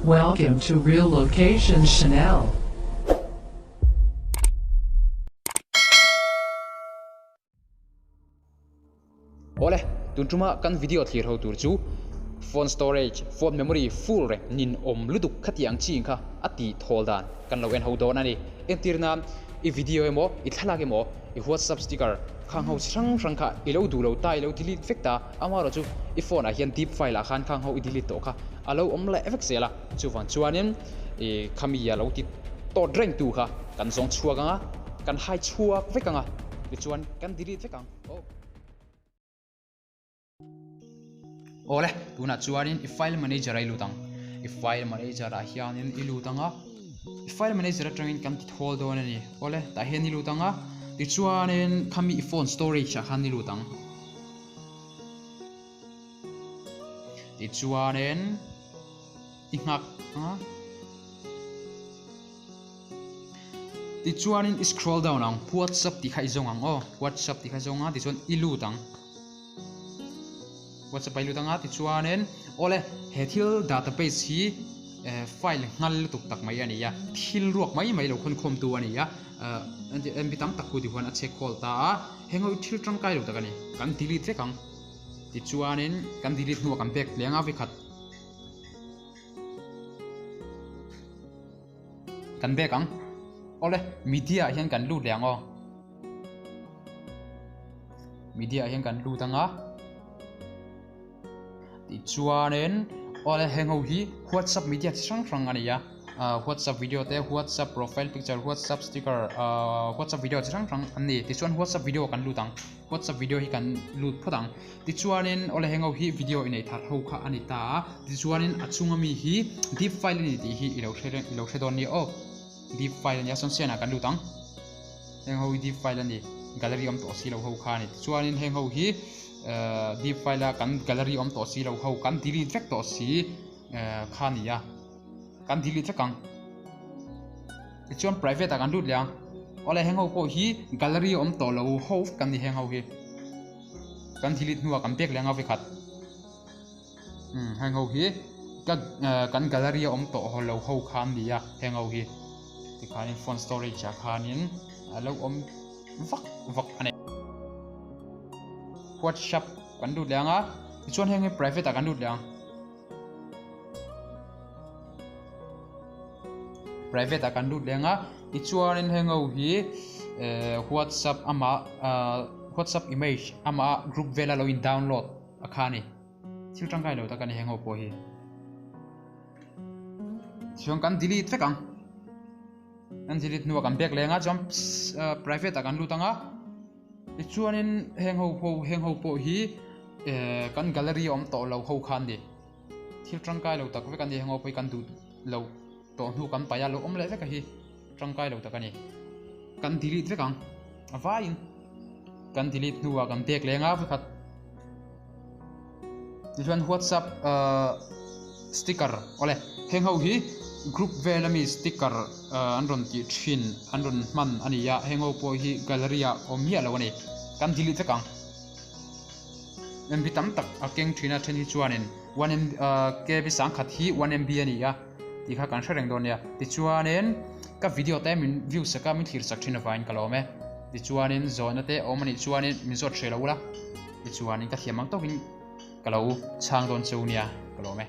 Welcome to Real Location Chanel. Ole, tuntuma kan video thlir ho tur chu phone storage, phone memory full re nin om luduk khatiang chi kha ati tholdan kan logen ho don ani entirna I video emo I thalak emo I WhatsApp sticker khang ho sang kha I lo du lo tai lo delete vekta amaro chu I phone a hian deep file a khan khang ho I delete to kha alo om la effect sela chu van chuanin I khami ya lo ti to dreng tu kha kan zong chuanga kan hai chuak vekanga ti chuan kan delete vekang Ole, tuna chuanin I file manager ai lutang. I file manager a hianin I lutanga. I file manager atangin kan ti hold on ani. Ole, ta hian I lutanga. Ti chuanin khami I phone storage a khan I lutang. Ti chuanin I ngak ha. Ti chuanin I scroll down ang WhatsApp ti khai zong ang WhatsApp ti khai zong ti chuan I lutang. WhatsApp ai lutanga ti chuanen ole he thil database hi file ngal tuk tak mai ani ya thil ruak mai lo khon khom tu ani ya mb tam takku di hon a check call ta hengoi thil tang kai lo takani kan delete kang ti chuanen kan delete nu kan back lenga vi khat kan back ang ole media hian kan lu lengo media hian kan lu tanga Ti chuanen ole hengo hi WhatsApp media sang ani ya WhatsApp video te WhatsApp profile picture WhatsApp sticker WhatsApp video sang ani ti chuan WhatsApp video kan lutang WhatsApp video hi kan lut phodang ti chuanen ole hengo hi video inei thar ho kha ani ta ti chuanen achunga mi hi deep file ni ti hi ilo shedon ni deep file ni ason sena kan lutang hengo hi deep file ani gallery om to si lo ho kha ni ti chuanen hengo hi deep file kan gallery om to si lo ho kan delete vek to si khania kan delete kang chuan private kan lut liang ole hengo ko hi gallery om to lo ho kan ni hengo hi kan delete nuwa kan pek lenga ve khat hengo hi kan gallery om to ho lo ho khan dia hengo hi ti khanin phone storage a khanin lo om vak ane WhatsApp kan du lenga chuan henge private kan du leng private kan du lenga I chuanin hengo hi WhatsApp ama WhatsApp image ama group vela lo in download akhani thil tang kai lo ta kan hengo po hi chuan kan delete vekang kan delete nu kan back lenga jump private kan lu tanga chuanin heng ho po hi kan gallery om to lo ho khan di thil tangkai lo tak ve kan di heng ho poi kan du lo to nu kan pa ya lo om le ve ka hi tangkai lo takani kan delete ve kang avain kan delete nu kan tek lenga ve khat chuan WhatsApp sticker ole heng ho hi group velami sticker anron ti thin anron man ani ya hengo po hi gallery a omia lo ani kan delete kang mb tam tak akeng thina then hi chuanin 1 kb sang khat hi 1 mb ani ya ti kha kan threng don ya ti chuanin ka video te min view saka min thir sak thina vain kalome ti chuanin zone te omani chuanin min zot threlo la ti chuanin ka thiamang to hin kalo chang don chunia kalome